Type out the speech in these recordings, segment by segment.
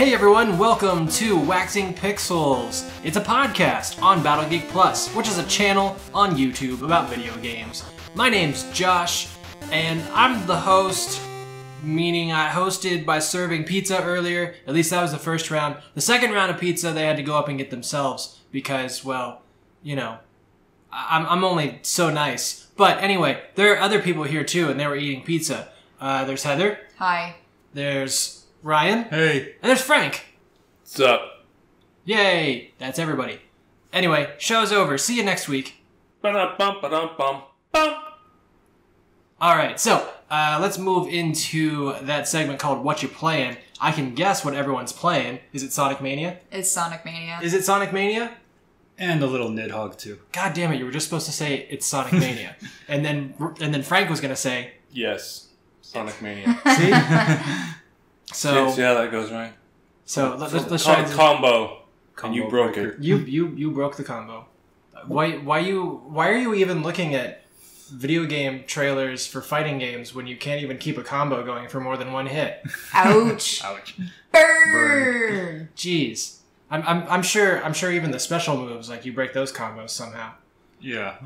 Hey everyone, welcome to Waxing Pixels. It's a podcast on Battle Geek Plus, which is a channel on YouTube about video games. My name's Josh, and I'm the host, meaning I hosted by serving pizza earlier. At least that was the first round. The second round of pizza they had to go up and get themselves because, well, you know, I'm only so nice. But anyway, there are other people here too, and they were eating pizza. There's Heather. Hi. There's Ryan. Hey. And there's Frank. What's up? Yay! That's everybody. Anyway, show's over. See you next week. Ba-dum-bum-ba-dum-bum. Alright, so let's move into that segment called What You Playin'. I can guess what everyone's playing. Is it Sonic Mania? It's Sonic Mania. Is it Sonic Mania? And a little Nidhogg too. God damn it, you were just supposed to say it's Sonic Mania. and then Frank was going to say... Yes. Sonic Mania. See? So... See how that goes, Ryan? So let's try... Combo. And you broke breaker. it. You broke the combo. Why are you even looking at video game trailers for fighting games when you can't even keep a combo going for more than one hit? Ouch. Ouch. Burn. Jeez. I'm sure even the special moves, like, you break those combos somehow. Yeah.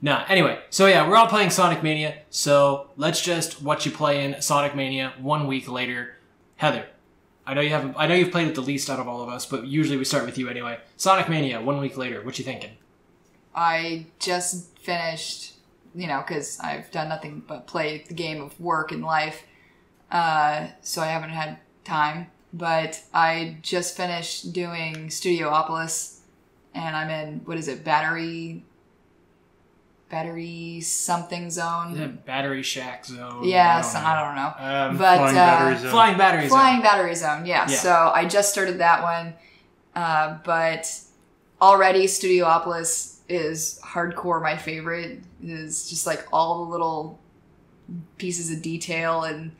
Nah, anyway. So yeah, we're all playing Sonic Mania, so let's just what you play in Sonic Mania 1 week later. Heather, I know you've played it the least out of all of us, but usually we start with you anyway. Sonic Mania 1 week later, what you thinking? I just finished, because I've done nothing but play the game of work and life, so I haven't had time. But I just finished doing Studiopolis, and I'm in, Battery something zone? Battery Shack zone? Yeah, I don't know. But Flying Battery Zone. Flying Battery Zone. Flying Battery Zone, yeah. So I just started that one, but already Studiopolis is hardcore my favorite. It's just like all the little pieces of detail and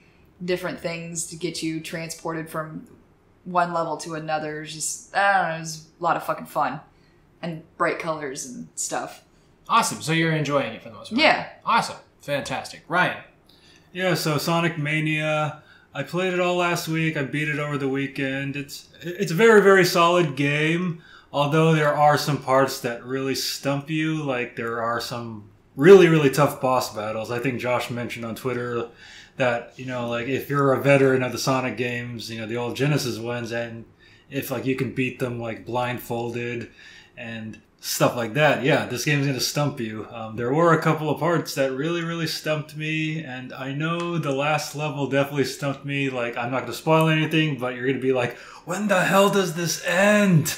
different things to get you transported from one level to another. It's just, I don't know, it was a lot of fucking fun. And bright colors and stuff. Awesome. So you're enjoying it for the most part. Yeah. Awesome. Fantastic. Ryan. Yeah, so Sonic Mania, I played it all last week. I beat it over the weekend. It's a very, very solid game, although there are some parts that really stump you. Like, there are some really, really tough boss battles. I think Josh mentioned on Twitter that, like, if you're a veteran of the Sonic games, the old Genesis ones, and if, like, you can beat them, like, blindfolded and stuff like that, yeah, this game's going to stump you. There were a couple of parts that really, really stumped me, and I know the last level definitely stumped me. Like, I'm not going to spoil anything, but you're going to be like, when the hell does this end?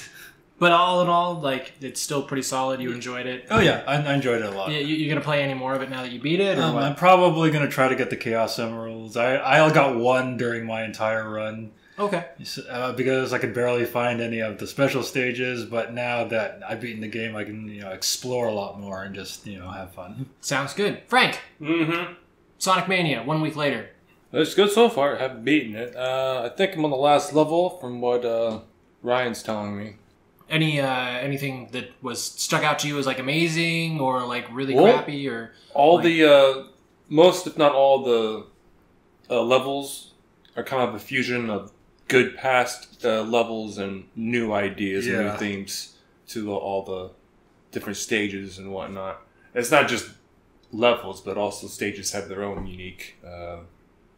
But all in all, like, it's still pretty solid. You enjoyed it. Oh, yeah, I enjoyed it a lot. You going to play any more of it now that you beat it? Or what? I'm probably going to try to get the Chaos Emeralds. I got one during my entire run. Okay. Because I could barely find any of the special stages, but now that I've beaten the game, I can, explore a lot more and just, have fun. Sounds good. Frank. Mm-hmm. Sonic Mania, 1 week later. It's good so far. I haven't beaten it. I think I'm on the last level from what Ryan's telling me. Anything that was stuck out to you as, like, amazing or, like, really crappy or... All like... the, most if not all the levels are kind of a fusion of good past levels and new ideas and new themes to all the different stages and whatnot. It's not just levels, but also stages have their own unique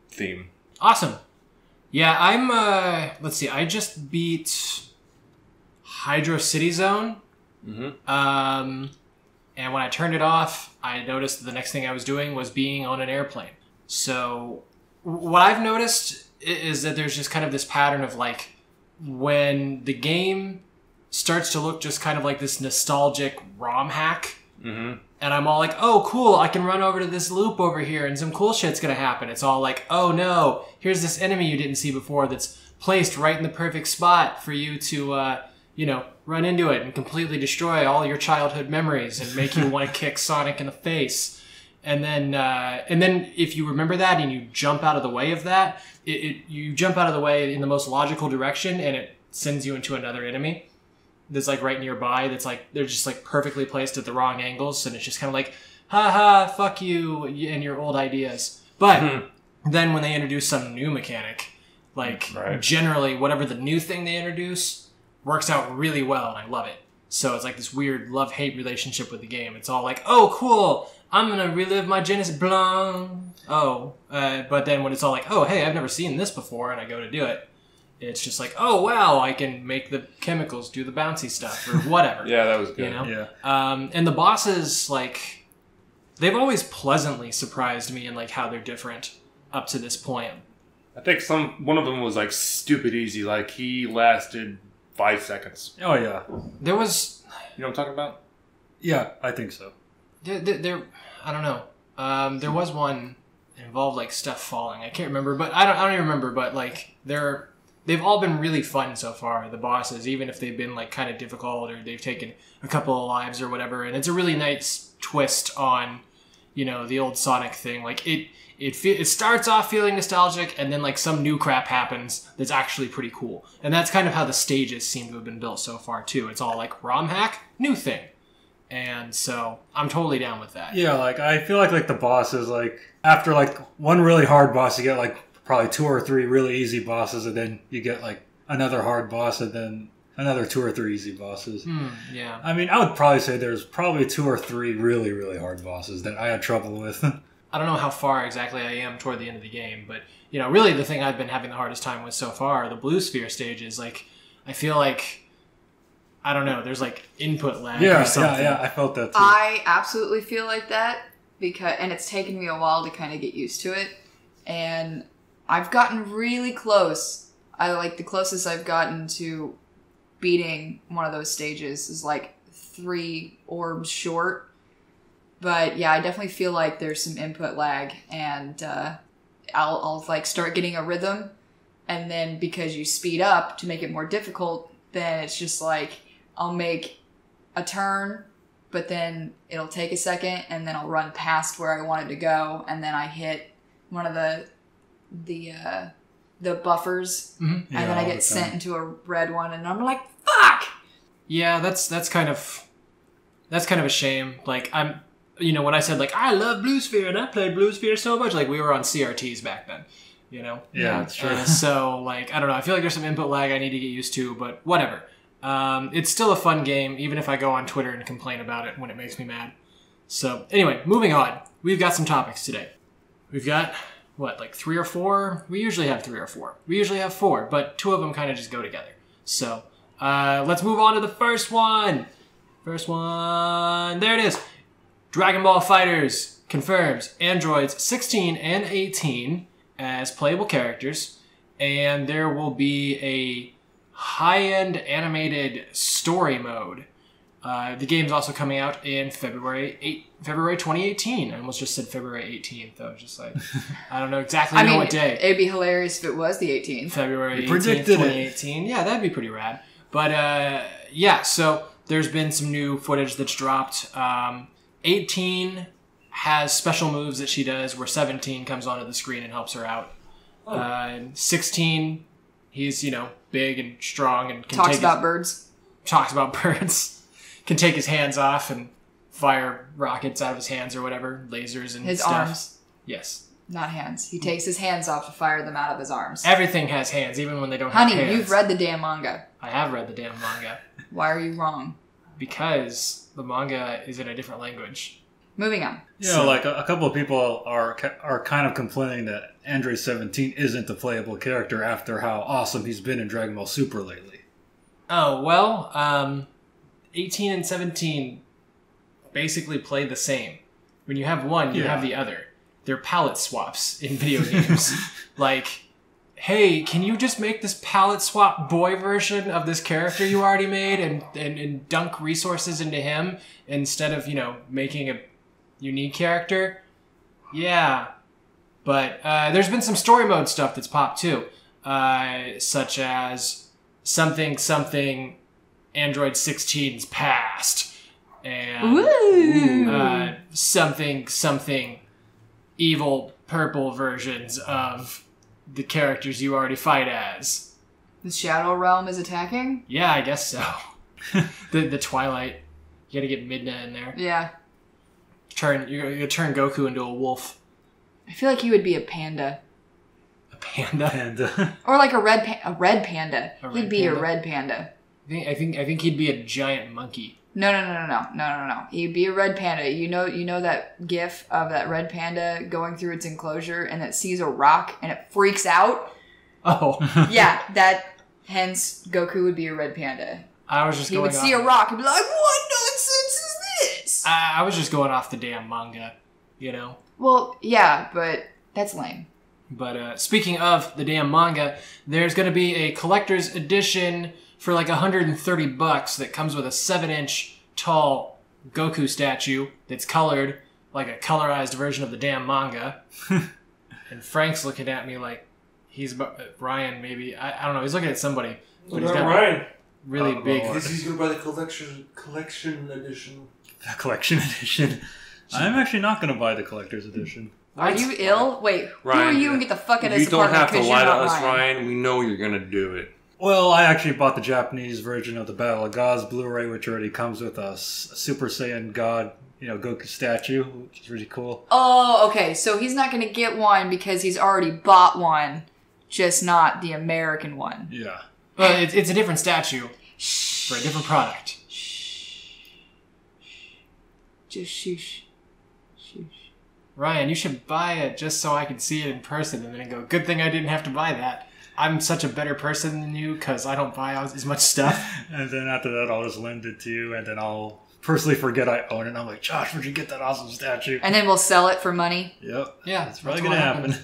theme. Awesome. Yeah, I'm, let's see, I just beat Hydro City Zone. Mm-hmm. And when I turned it off, I noticed the next thing I was doing was being on an airplane. So what I've noticed is that there's just kind of this pattern of, like, when the game starts to look just kind of like this nostalgic ROM hack, mm-hmm. and I'm all like, oh, cool, I can run over to this loop over here and some cool shit's gonna happen. It's all like, oh no, here's this enemy you didn't see before that's placed right in the perfect spot for you to, run into it and completely destroy all your childhood memories and make you want to kick Sonic in the face. And then if you remember that and you jump out of the way of that, you jump out of the way in the most logical direction and it sends you into another enemy that's, like, right nearby. That's, like, they're just, like, perfectly placed at the wrong angles. And it's just kind of like, haha, fuck you and your old ideas. But then when they introduce some new mechanic, Like, generally, whatever the new thing they introduce works out really well, and I love it. So it's like this weird love-hate relationship with the game. It's all like, oh, cool, I'm going to relive my Genesis Blanc. But then when it's all like, oh, hey, I've never seen this before, and I go to do it, it's just like, oh, wow, I can make the chemicals do the bouncy stuff, or whatever. Yeah, that was good. You know? Yeah. And the bosses, like, they've always pleasantly surprised me in, like, how they're different up to this point. I think one of them was, like, stupid easy. Like, he lasted 5 seconds. Oh, yeah. There was... You know what I'm talking about? Yeah, I think so. There I don't know. There was one that involved, like, stuff falling. I can't remember, but I don't even remember, but, like, they've all been really fun so far, the bosses, even if they've been, like, kind of difficult or they've taken a couple of lives or whatever. And it's a really nice twist on, you know, the old Sonic thing. Like, it starts off feeling nostalgic, and then, like, some new crap happens that's actually pretty cool. And that's kind of how the stages seem to have been built so far, too. It's all, like, ROM hack, new thing. And so I'm totally down with that. Yeah, like, I feel like the bosses, like, after, like, one really hard boss, you get, like, probably 2 or 3 really easy bosses, and then you get, like, another hard boss, and then another 2 or 3 easy bosses. Yeah. I mean, I would probably say there's probably 2 or 3 really, really hard bosses that I had trouble with. I don't know how far exactly I am toward the end of the game, but, you know, really the thing I've been having the hardest time with so far, the Blue Sphere stages, like, I feel like, I don't know, there's, like, input lag or something. Yeah, I felt that too. I absolutely feel like that, and it's taken me a while to kind of get used to it, and I've gotten really close. The closest I've gotten to beating one of those stages is, like, 3 orbs short. But yeah, I definitely feel like there's some input lag, and I'll like start getting a rhythm, and then because you speed up to make it more difficult, then it's just like I'll make a turn, but then it'll take a second, and then I'll run past where I wanted to go, and then I hit one of the buffers, and then I get sent into a red one, and I'm like, fuck. Yeah, that's kind of a shame. Like, you know, when I said, like, I love Blue Sphere and I played Blue Sphere so much, like, we were on CRTs back then, you know? Yeah, that's true. So, like, I don't know. I feel like there's some input lag I need to get used to, but whatever. It's still a fun game, even if I go on Twitter and complain about it when it makes me mad. So, anyway, moving on. We've got some topics today. We've got, what, like 3 or 4? We usually have 3 or 4. We usually have 4, but 2 of them kind of just go together. So, let's move on to the first one. First one. There it is. Dragon Ball FighterZ confirms androids 16 and 18 as playable characters, and there will be a high-end animated story mode. The game's also coming out in February 2018. I almost just said February 18th. I was just like, I don't know exactly what day. It'd be hilarious if it was the 18th. February 18th, 2018. Yeah, that'd be pretty rad. But yeah, so there's been some new footage that's dropped. 18 has special moves that she does where 17 comes onto the screen and helps her out. 16, he's, you know, big and strong and can talks about birds. Can take his hands off and fire rockets out of his hands or whatever, lasers and his stuff. Arms. Yes. Not hands. He takes his hands off to fire them out of his arms. Everything has hands, even when they don't have hands. Honey, you've read the damn manga. I have read the damn manga. Why are you wrong? Because the manga is in a different language. Moving on. You know, like a couple of people are kind of complaining that Android 17 isn't a playable character after how awesome he's been in Dragon Ball Super lately. Oh, well, 18 and 17 basically play the same. When you have one, you have the other. They're palette swaps in video games. Like, hey, can you just make this palette swap boy version of this character you already made and dunk resources into him instead of, you know, making a unique character? Yeah. But there's been some story mode stuff that's popped too. Such as something Android 16's past. And something evil purple versions of the characters you already fight as. The Shadow Realm is attacking? Yeah, I guess so. the Twilight. You gotta get Midna in there. Yeah. You're gonna turn Goku into a wolf. I feel like he would be a panda. A Panda. Or like a red panda. A He'd red be panda? a red panda. I think he'd be a giant monkey. No. He'd be a red panda. You know that gif of that red panda going through its enclosure and it sees a rock and it freaks out? Oh. Yeah, hence Goku would be a red panda. I was just He going would see a rock and be like, what nonsense is this? I was just going off the damn manga, you know? Well, yeah, but that's lame. But speaking of the damn manga, there's going to be a collector's edition for like $130 that comes with a 7-inch tall Goku statue that's colored like a colorized version of the damn manga. And Frank's looking at me like he's Ryan, maybe. I don't know. He's looking at somebody. But he's got Ryan. really big. Because he's going to buy the collection edition. The collection edition. I'm actually not going to buy the collector's edition. Are you ill? Wait, Ryan, who are you and get the fuck out of You this don't apartment have to because lie you're to not us, Ryan. Ryan. We know you're gonna do it. Well, I actually bought the Japanese version of the Battle of Gods Blu-ray, which already comes with a Super Saiyan God, Goku statue, which is really cool. Oh, okay. So he's not going to get one because he's already bought one, just not the American one. Yeah. Well, it's a different statue for a different product. Just shush. Ryan, you should buy it just so I can see it in person and then go, good thing I didn't have to buy that. I'm such a better person than you because I don't buy as much stuff. And then after that, I'll just lend it to you, and then I'll personally forget I own it. And I'm like, Josh, where'd you get that awesome statue? And then we'll sell it for money. Yep. Yeah, That's probably what going to happen.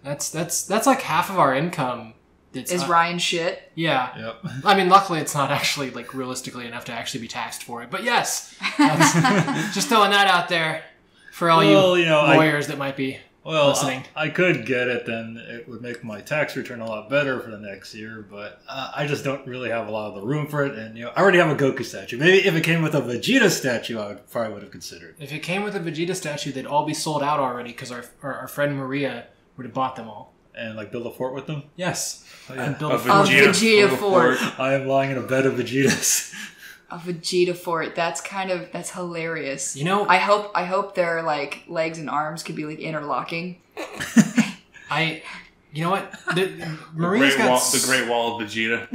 That's like half of our income. Is Ryan shit? Yeah. Yep. I mean, luckily it's not actually like realistically enough to actually be taxed for it. But yes, that's, just throwing that out there for all you lawyers that might be listening. I could get it, then it would make my tax return a lot better for the next year, but I just don't really have a lot of the room for it, and I already have a Goku statue. Maybe if it came with a Vegeta statue, I probably would have considered. If it came with a Vegeta statue, they'd all be sold out already because our friend Maria would have bought them all. And like build a fort with them? Yes. Oh, yeah. And build A Vegeta fort. I am lying in a bed of Vegetas. A Vegeta fort. That's hilarious. You know, I hope their like legs and arms could be like interlocking. You know what? Maria's got the Great Wall of Vegeta.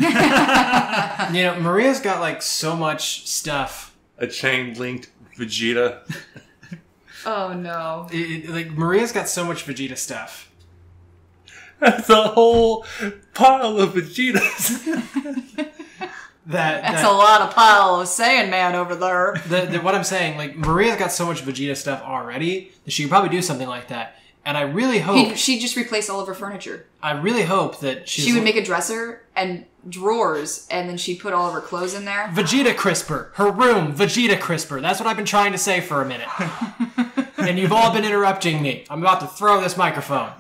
Maria's got like so much stuff. A chain-linked Vegeta. Oh no! Like Maria's got so much Vegeta stuff. That's a whole pile of Vegetas. That's a lot of pile of Saiyan over there. What I'm saying, like Maria's got so much Vegeta stuff already that she could probably do something like that. And I really hope she'd just replace all of her furniture. I really hope that she would make a dresser and drawers, and then she'd put all of her clothes in there. Vegeta Crisper, her room, Vegeta Crisper. That's what I've been trying to say for a minute. And you've all been interrupting me. I'm about to throw this microphone.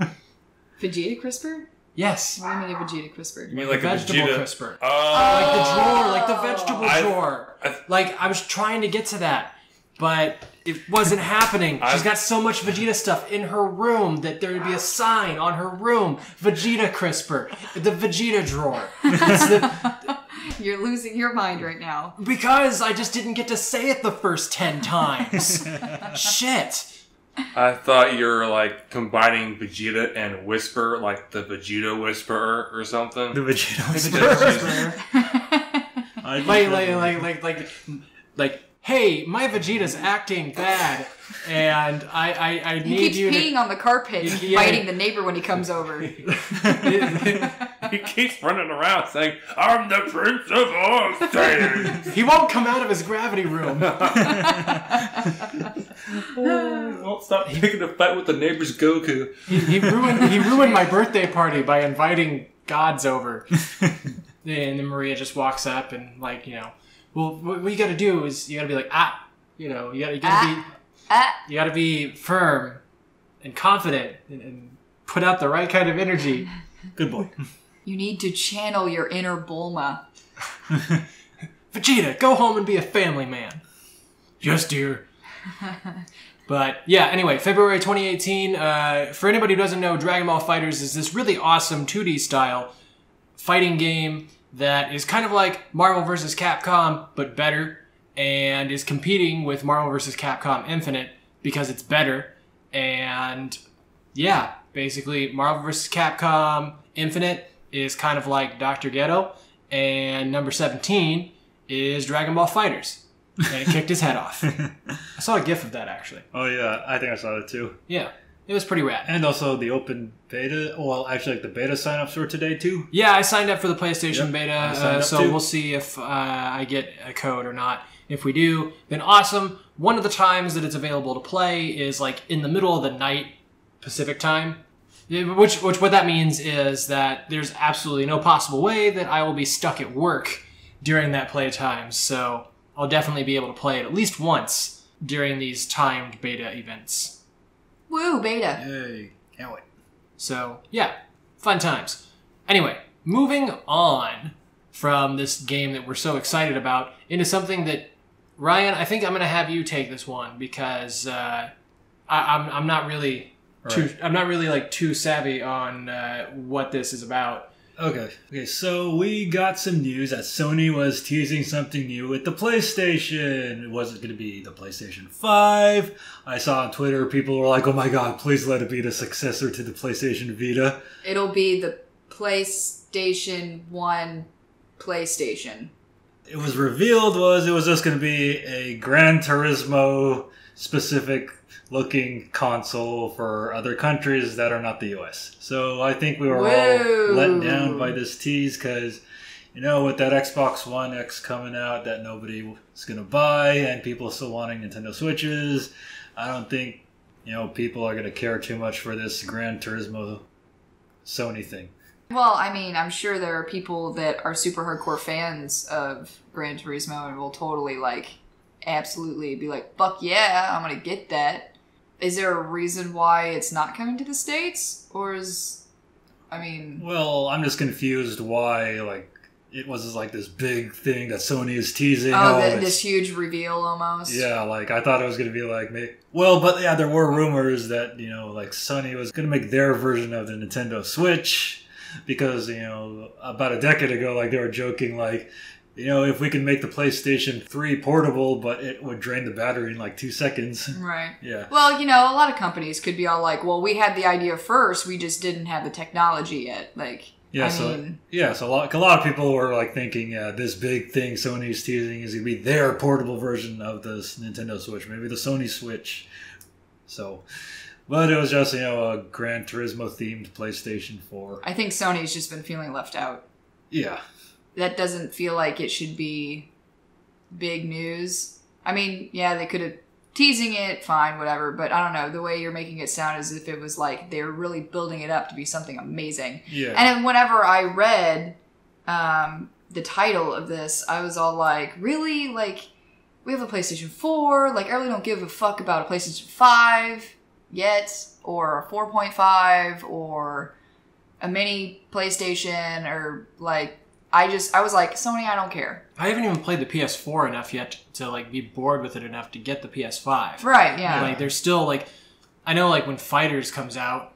Vegeta Crisper? Yes. What do you mean a Vegeta Crisper? You mean like a vegetable Vegeta crisper? Oh. Like the drawer, like the vegetable drawer. Like I was trying to get to that, but it wasn't happening. She's got so much Vegeta stuff in her room that there would be a sign on her room: Vegeta Crisper, the Vegeta drawer. You're losing your mind right now. Because I just didn't get to say it the first 10 times. Shit. I thought you were like combining Vegeta and Whisper, like the Vegeta Whisperer or something. The Vegeta Whisperer. like, hey, my Vegeta's acting bad, and I need you to... He keeps peeing on the carpet and biting the neighbor when he comes over. He keeps running around saying, I'm the Prince of all Saiyans. He won't come out of his gravity room. Won't stop picking a fight with the neighbor's Goku. He ruined my birthday party by inviting gods over. And then Maria just walks up and well, what you got to do is you got to be like, you got to be firm and confident and put out the right kind of energy. Good boy. You need to channel your inner Bulma. Vegeta, go home and be a family man. Yes, dear. But yeah, anyway, February 2018. For anybody who doesn't know, Dragon Ball FighterZ is this really awesome 2D style fighting game that is kind of like Marvel vs. Capcom, but better, and is competing with Marvel vs. Capcom Infinite because it's better. And yeah, basically Marvel vs. Capcom Infinite is kind of like Dr. Ghetto, and number 17 is Dragon Ball FighterZ. And it kicked his head off. I saw a GIF of that, actually. Oh, yeah. I think I saw it, too. Yeah. It was pretty rad. And also the open beta. Well, actually, like the beta sign-ups were today, too. Yeah, I signed up for the PlayStation beta, so too. we'll see if I get a code or not. If we do, then awesome. One of the times that it's available to play is like in the middle of the night Pacific time. Which what that means is that there's absolutely no possible way that I will be stuck at work during that playtime. So I'll definitely be able to play it at least once during these timed beta events. Woo, beta. Yay. Can't wait. So, yeah, fun times. Anyway, moving on from this game that we're so excited about into something that, Ryan, I think I'm going to have you take this one because I'm not really too savvy on what this is about. Okay, so we got some news that Sony was teasing something new with the PlayStation. Was it going to be the PlayStation 5? I saw on Twitter people were like, oh my god, please let it be the successor to the PlayStation Vita. It'll be the PlayStation 1 PlayStation. It was revealed it was just going to be a Gran Turismo specific looking console for other countries that are not the US. So I think we were all let down by this tease because, you know, with that Xbox One X coming out that nobody was going to buy and people still wanting Nintendo Switches, I don't think, you know, people are going to care too much for this Gran Turismo Sony thing. Well, I mean, I'm sure there are people that are super hardcore fans of Gran Turismo and will totally, like, absolutely be like, fuck yeah, I'm gonna get that. Is there a reason why it's not coming to the States? Or is... I mean... Well, I'm just confused why, like, it was just, like, this big thing that Sony is teasing. This huge reveal almost. Yeah, like, I thought it was going to be, like... Well, but, yeah, there were rumors that, you know, like, Sony was going to make their version of the Nintendo Switch because, you know, about a decade ago, like, they were joking, like... You know, if we can make the PlayStation 3 portable, but it would drain the battery in like 2 seconds. Right. Yeah. Well, you know, a lot of companies could be all like, well, we had the idea first, we just didn't have the technology yet. Like, yeah, so a lot of people were like thinking, yeah, this big thing Sony's teasing is going to be their portable version of the Nintendo Switch, maybe the Sony Switch. So, but it was just, you know, a Gran Turismo themed PlayStation 4. I think Sony's just been feeling left out. Yeah. That doesn't feel like it should be big news. I mean, yeah, they could have teasing it, fine, whatever. But I don't know, the way you're making it sound as if it was like they were really building it up to be something amazing. Yeah. And then whenever I read the title of this, I was all like, really? Like, we have a PlayStation 4. Like, I really don't give a fuck about a PlayStation 5 yet, or a 4.5, or a mini PlayStation, or like... I was like, Sony, I don't care. I haven't even played the PS4 enough yet to like be bored with it enough to get the PS5. Right, yeah. Like there's still like, I know like when FighterZ comes out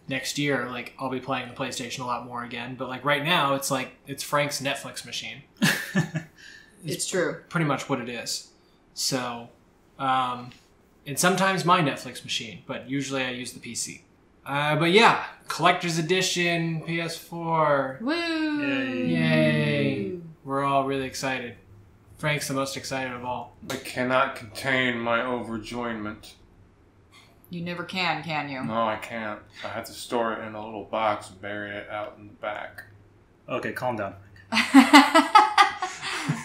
next year, like I'll be playing the PlayStation a lot more again. But like right now, it's like, it's Frank's Netflix machine. It's true. Pretty much what it is. So, and sometimes my Netflix machine, but usually I use the PC. But yeah, collector's edition, PS4. Woo! Yay! We're all really excited. Frank's the most excited of all. I cannot contain my overjoyment. You never can you? No, I can't. I have to store it in a little box and bury it out in the back. Okay, calm down.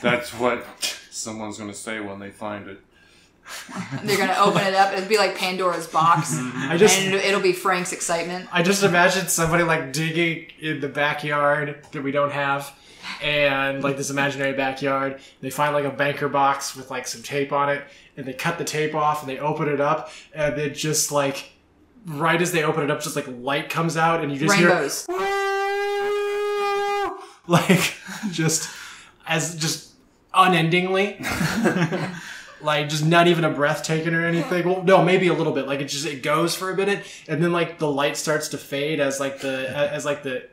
That's what someone's going to say when they find it. They're gonna open it up. It'll be like Pandora's box, and it'll be Frank's excitement. I just imagine somebody like digging in the backyard that we don't have, and like this imaginary backyard. They find like a banker box with like some tape on it, and they cut the tape off, and they open it up, and it just like right as they open it up, just like light comes out, and you just rainbows. Hear like just unendingly. Like, just not even a breath taken or anything. Well, no, maybe a little bit. Like, it goes for a minute, and then, like, the light starts to fade as the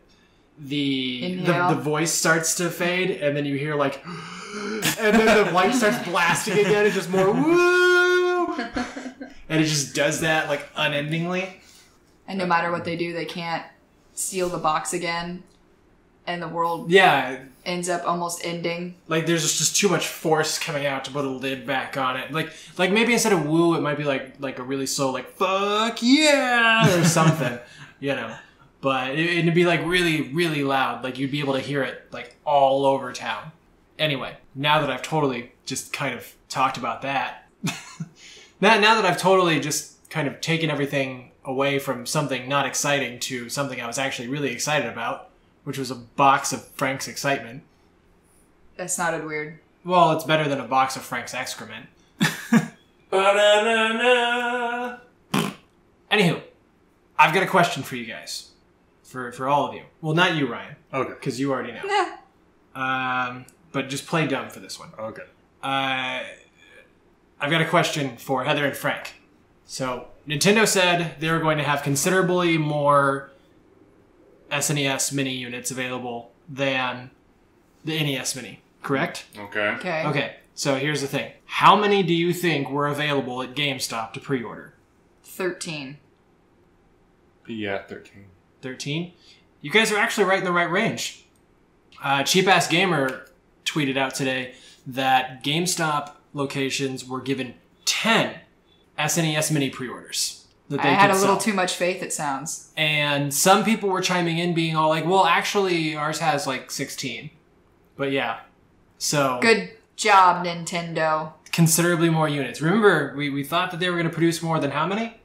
voice starts to fade, and then you hear, like, and then the light starts blasting again, and just more, woo! And it just does that, like, unendingly. And no matter what they do, they can't seal the box again. And the world ends up almost ending. Like, there's just too much force coming out to put a lid back on it. Like maybe instead of woo, it might be like a really slow, like, fuck yeah, or something, you know. But it'd be, like, really, really loud. Like, you'd be able to hear it, like, all over town. Anyway, now that I've totally just kind of talked about that, now that I've totally just kind of taken everything away from something not exciting to something I was actually really excited about, which was a box of Frank's excitement. That sounded weird. Well, it's better than a box of Frank's excrement. Anywho, I've got a question for you guys. For all of you. Well, not you, Ryan. Okay. Because you already know. But just play dumb for this one. Okay. I've got a question for Heather and Frank. So, Nintendo said they were going to have considerably more SNES mini units available than the NES mini, correct? Okay. Okay, so here's the thing. How many do you think were available at GameStop to pre-order? 13. Yeah, 13. 13? You guys are actually right in the right range. Cheap Ass Gamer tweeted out today that GameStop locations were given 10 SNES mini pre-orders. That they I had a little sell. too much faith, it sounds. And some people were chiming in being all like, well, actually, ours has like 16. But yeah. So Good job, Nintendo. considerably more units. Remember, we thought that they were going to produce more than how many?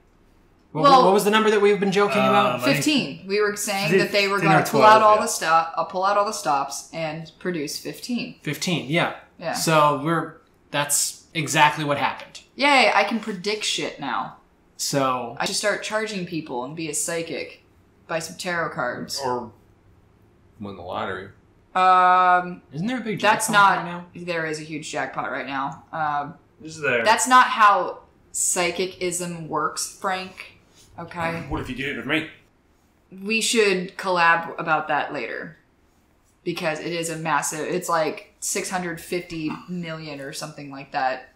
What was the number that we've been joking about? 15. We were saying that they were 15 going or to pull 12, out all yeah. the stops and produce 15. 15, yeah. Yeah. So that's exactly what happened. Yay, I can predict shit now. So I should start charging people and be a psychic. Buy some tarot cards. Or win the lottery. isn't there a big jackpot That's not... right now? There is a huge jackpot right now. Is there? That's not how psychicism works, Frank. Okay? What if you did it with me? We should collab about that later. Because it is a massive... It's like 650 million or something like that.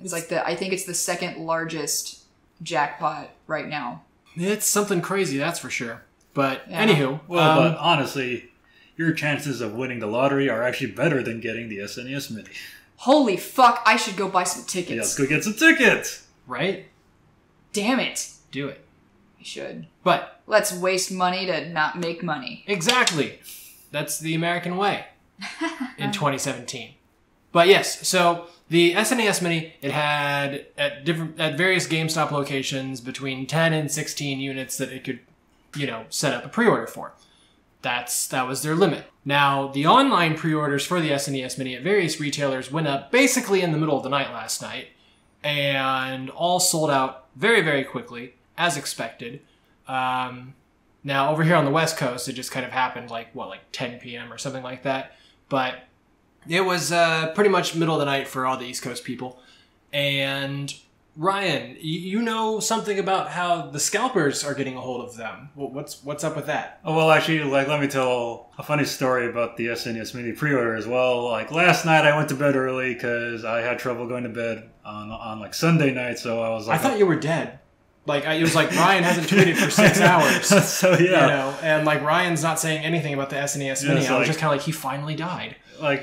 It's like I think it's the second largest jackpot right now. It's something crazy, that's for sure. But Yeah. anywho, Well, but honestly, your chances of winning the lottery are actually better than getting the SNES Mini. Holy fuck, I should go buy some tickets. Yeah, let's go get some tickets! right? Damn it. Do it. I should. But Let's waste money to not make money. exactly, that's the American way in 2017. But yes, so the SNES Mini, it had at various GameStop locations between 10 and 16 units that it could, set up a pre-order for. That was their limit. Now, the online pre-orders for the SNES Mini at various retailers went up basically in the middle of the night last night, and all sold out very, very quickly, as expected. Now, over here on the West Coast, it just kind of happened like 10 p.m. or something like that. But it was pretty much middle of the night for all the East Coast people. And Ryan, you know something about how the scalpers are getting a hold of them. What's up with that? Oh, well, actually, let me tell a funny story about the SNES Mini pre-order as well. Last night I went to bed early because I had trouble going to bed on Sunday night, so I was I thought you were dead. It was like Ryan hasn't tweeted for 6 hours. So, yeah. And Ryan's not saying anything about the SNES Mini. Yeah, I was just kind of he finally died. I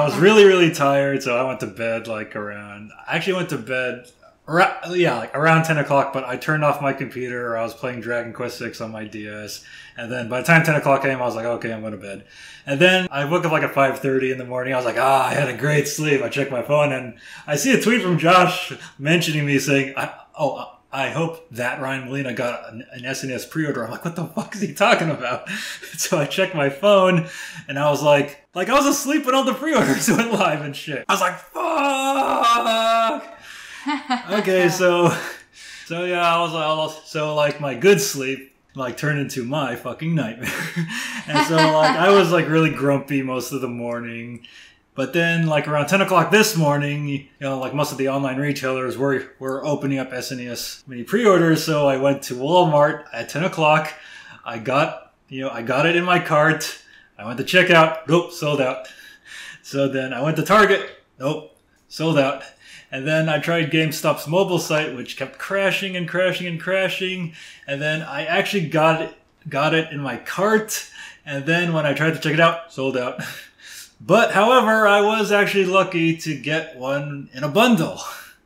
was really, really tired, so I went to bed around... I actually went to bed... around 10 o'clock, but I turned off my computer. I was playing Dragon Quest VI on my DS. And then by the time 10 o'clock came, I was like, okay, I'm going to bed. And then I woke up at 5:30 in the morning. I was like, I had a great sleep. I checked my phone, and I see a tweet from Josh mentioning me saying, I hope that Ryan Molina got an SNES pre-order. I'm like, what the fuck is he talking about? So I checked my phone, and I was like I was asleep when all the pre-orders went live and shit. I was like, fuck! Okay, so yeah, my good sleep turned into my fucking nightmare. And so I was really grumpy most of the morning. But then around 10 o'clock this morning, most of the online retailers were opening up SNES Mini pre-orders, so I went to Walmart at 10 o'clock. I got it in my cart. I went to checkout. Nope, sold out. So then I went to Target. Nope, sold out. And then I tried GameStop's mobile site, which kept crashing and crashing and crashing. And then I actually got it in my cart. And then when I tried to check it out, sold out. But, however, I was actually lucky to get one in a bundle.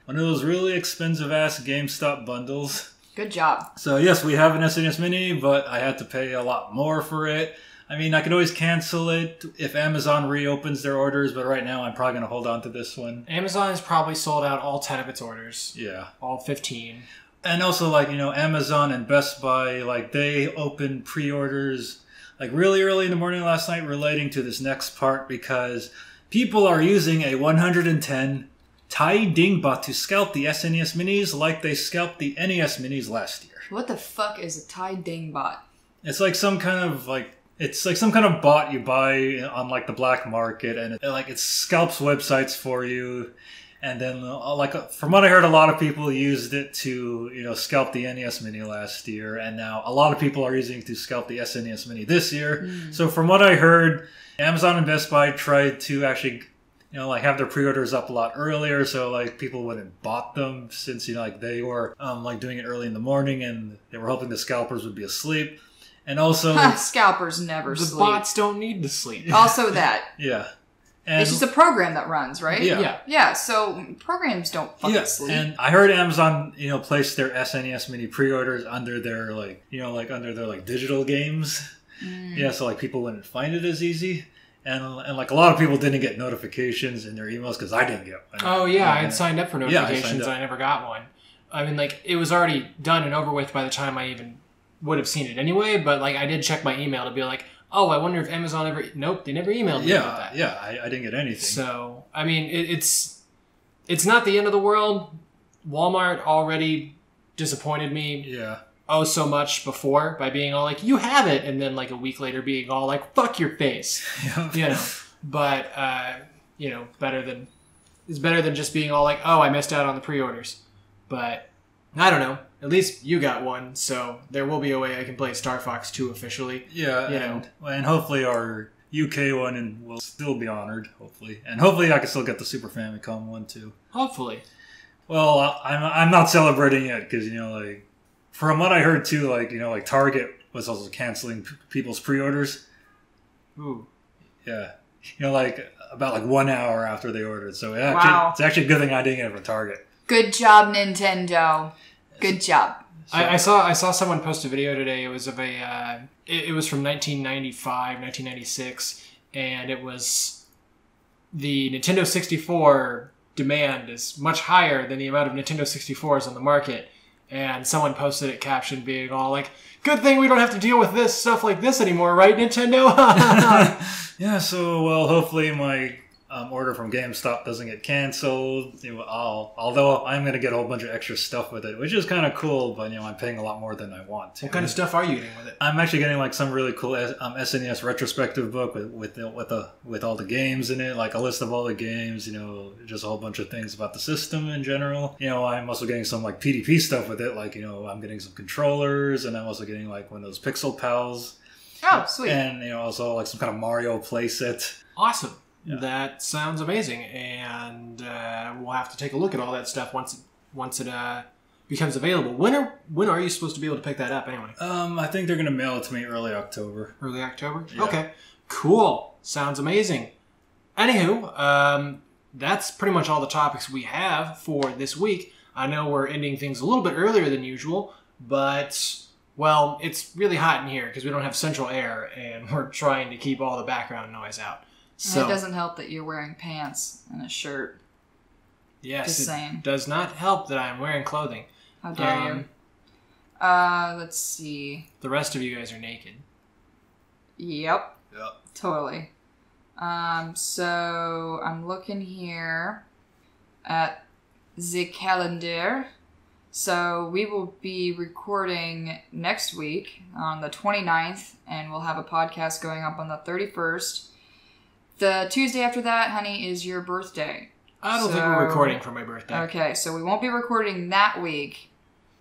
One of those really expensive-ass GameStop bundles. Good job. So, yes, we have an SNES Mini, but I had to pay a lot more for it. I mean, I could always cancel it if Amazon reopens their orders, but right now I'm probably going to hold on to this one. Amazon has probably sold out all 10 of its orders. Yeah. All 15. And also, like, you know, Amazon and Best Buy, like, they opened pre-orders, like, really early in the morning last night relating to this next part because people are using a 110 Tai Dingbot to scalp the SNES Minis like they scalped the NES Minis last year. What the fuck is a Tai Dingbot? It's like some kind of, like, it's like some kind of bot you buy on like the black market, and it scalps websites for you. And then, from what I heard, a lot of people used it to, you know, scalp the NES Mini last year, and now a lot of people are using it to scalp the SNES Mini this year. So from what I heard, Amazon and Best Buy tried to actually, you know, like have their pre-orders up a lot earlier, so like people wouldn't bought them since, you know, like they were like doing it early in the morning, and they were hoping the scalpers would be asleep. And also... Scalpers never sleep. The bots don't need to sleep. Also that. Yeah. And it's just a program that runs, right? Yeah. Yeah, so programs don't fucking sleep. And I heard Amazon, you know, place their SNES Mini pre-orders under their, like, you know, like under their, like, digital games. Yeah, so, like, people wouldn't find it as easy. And like, a lot of people didn't get notifications in their emails because I didn't get one. Oh, yeah, I had signed up for notifications and I never got one. I mean, like, it was already done and over with by the time I even would have seen it anyway, but like I did check my email to be like, oh, I wonder if Amazon ever... Nope, they never emailed me about that. Yeah, I didn't get anything. So, I mean, it's not the end of the world. Walmart already disappointed me so much before by being all like, you have it, and then like a week later being all like, fuck your face. You know, but, you know, it's better than just being all like, oh, I missed out on the pre-orders. But, I don't know. At least you got one, so there will be a way I can play Star Fox 2 officially. Yeah, and hopefully our UK one will still be honored, hopefully. And hopefully I can still get the Super Famicom one, too. Hopefully. Well, I'm not celebrating it, because, you know, like, from what I heard, too, like, you know, like, Target was also canceling people's pre-orders. Ooh. Yeah. You know, like, about, like, 1 hour after they ordered. So, it's actually a good thing I didn't get it from Target. Good job, Nintendo. Good job. I saw someone post a video today. It was of a it was from 1995, 1996, and it was the Nintendo 64 demand is much higher than the amount of Nintendo 64s on the market. And someone posted it captioned being all like, "Good thing we don't have to deal with this stuff like this anymore, right, Nintendo?" Yeah. So hopefully my order from GameStop doesn't get canceled. You know, although I'm going to get a whole bunch of extra stuff with it, which is kind of cool, but you know, I'm paying a lot more than I want to. What kind of stuff are you getting with it? I'm actually getting like some really cool SNES retrospective book with all the games in it, like a list of all the games, you know, just a whole bunch of things about the system in general. You know, I'm also getting some like PDP stuff with it, like, you know, I'm getting some controllers, and I'm also getting like one of those Pixel Pals. Oh, sweet. And, you know, also like some kind of Mario playset. Awesome. Yeah. That sounds amazing, and we'll have to take a look at all that stuff once it becomes available. When are you supposed to be able to pick that up anyway? I think they're gonna mail it to me early October. Early October? Yeah. Okay, cool. Sounds amazing. Anywho, that's pretty much all the topics we have for this week. I know we're ending things a little bit earlier than usual, but well, it's really hot in here because we don't have central air, and we're trying to keep all the background noise out. So, it doesn't help that you're wearing pants and a shirt. Yes, Just saying. Does not help that I'm wearing clothing. How dare you? Let's see. The rest of you guys are naked. Yep. Totally. So I'm looking here at the calendar. So we will be recording next week on the 29th, and we'll have a podcast going up on the 31st. The Tuesday after that, honey, is your birthday. I don't think we're recording for my birthday. Okay, so we won't be recording that week.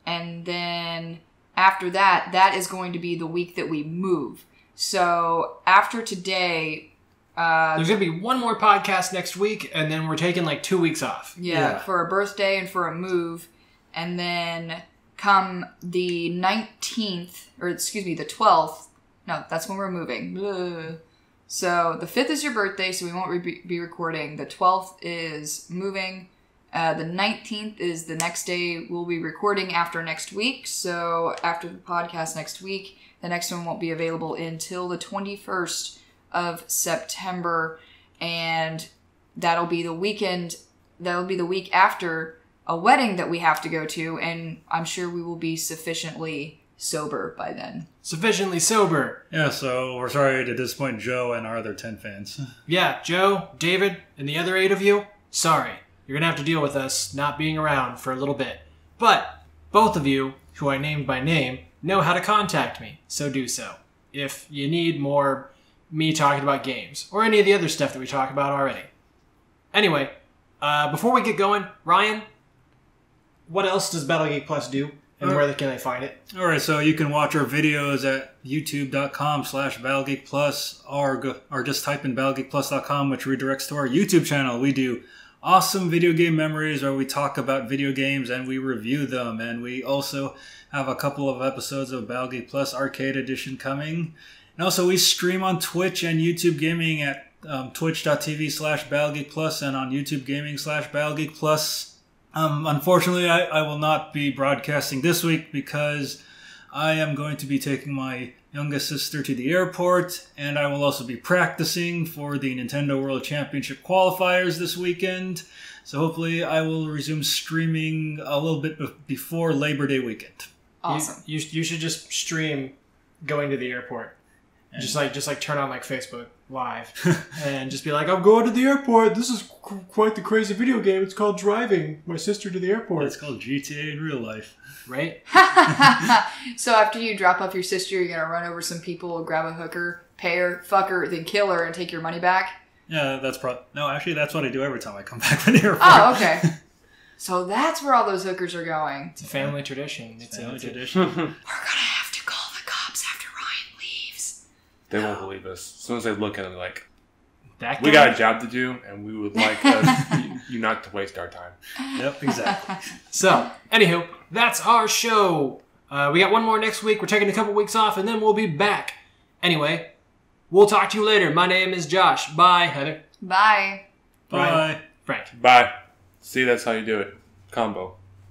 And then after that, that is going to be the week that we move. So after today, There's going to be one more podcast next week, and then we're taking like 2 weeks off. Yeah, for a birthday and for a move. And then come the 19th, or excuse me, the 12th. No, that's when we're moving. Ugh. So the 5th is your birthday, so we won't be recording. The 12th is moving. The 19th is the next day we'll be recording after next week. So after the podcast next week, the next one won't be available until the 21st of September. And that'll be the weekend. That'll be the week after a wedding that we have to go to. And I'm sure we will be sufficiently sober by then. Sufficiently sober. Yeah, so we're sorry to disappoint Joe and our other 10 fans. Yeah, Joe, David, and the other 8 of you, sorry. You're going to have to deal with us not being around for a little bit. But both of you, who I named by name, know how to contact me, so do so. If you need more me talking about games, or any of the other stuff that we talk about already. Anyway, before we get going, Ryan, what else does Battle Geek Plus do? And where can I find it? Alright, so you can watch our videos at youtube.com/BattleGeekPlus or just type in BattleGeekPlus.com, which redirects to our YouTube channel. We do awesome video game memories where we talk about video games and we review them. And we also have a couple of episodes of Battle Geek Plus Arcade Edition coming. And also we stream on Twitch and YouTube Gaming at twitch.tv/BattleGeekPlus and on YouTube Gaming/BattleGeekPlus. Unfortunately, I will not be broadcasting this week because I am going to be taking my youngest sister to the airport, and I will also be practicing for the Nintendo World Championship qualifiers this weekend. So hopefully I will resume streaming a little bit before Labor Day weekend. Awesome. You should just stream going to the airport. And just like turn on like Facebook Live and just be like, I'm going to the airport. This is quite the crazy video game. It's called Driving My Sister to the Airport. It's called GTA in real life. Right? So after you drop off your sister, you're going to run over some people, grab a hooker, pay her, fuck her, then kill her and take your money back? Yeah, no, actually that's what I do every time I come back from the airport. Oh, okay. So that's where all those hookers are going. It's a family tradition. It's a family tradition. We're going to have to call the cops after Ryan leaves. They won't believe us. As soon as they look at it, like, That we guy? got a job to do, and we would like you not to waste our time. Yep, exactly. So, anywho, that's our show. We got one more next week. We're taking a couple weeks off, and then we'll be back. Anyway, we'll talk to you later. My name is Josh. Bye, Heather. Bye. Bye. Frank. Bye. See, that's how you do it. Combo.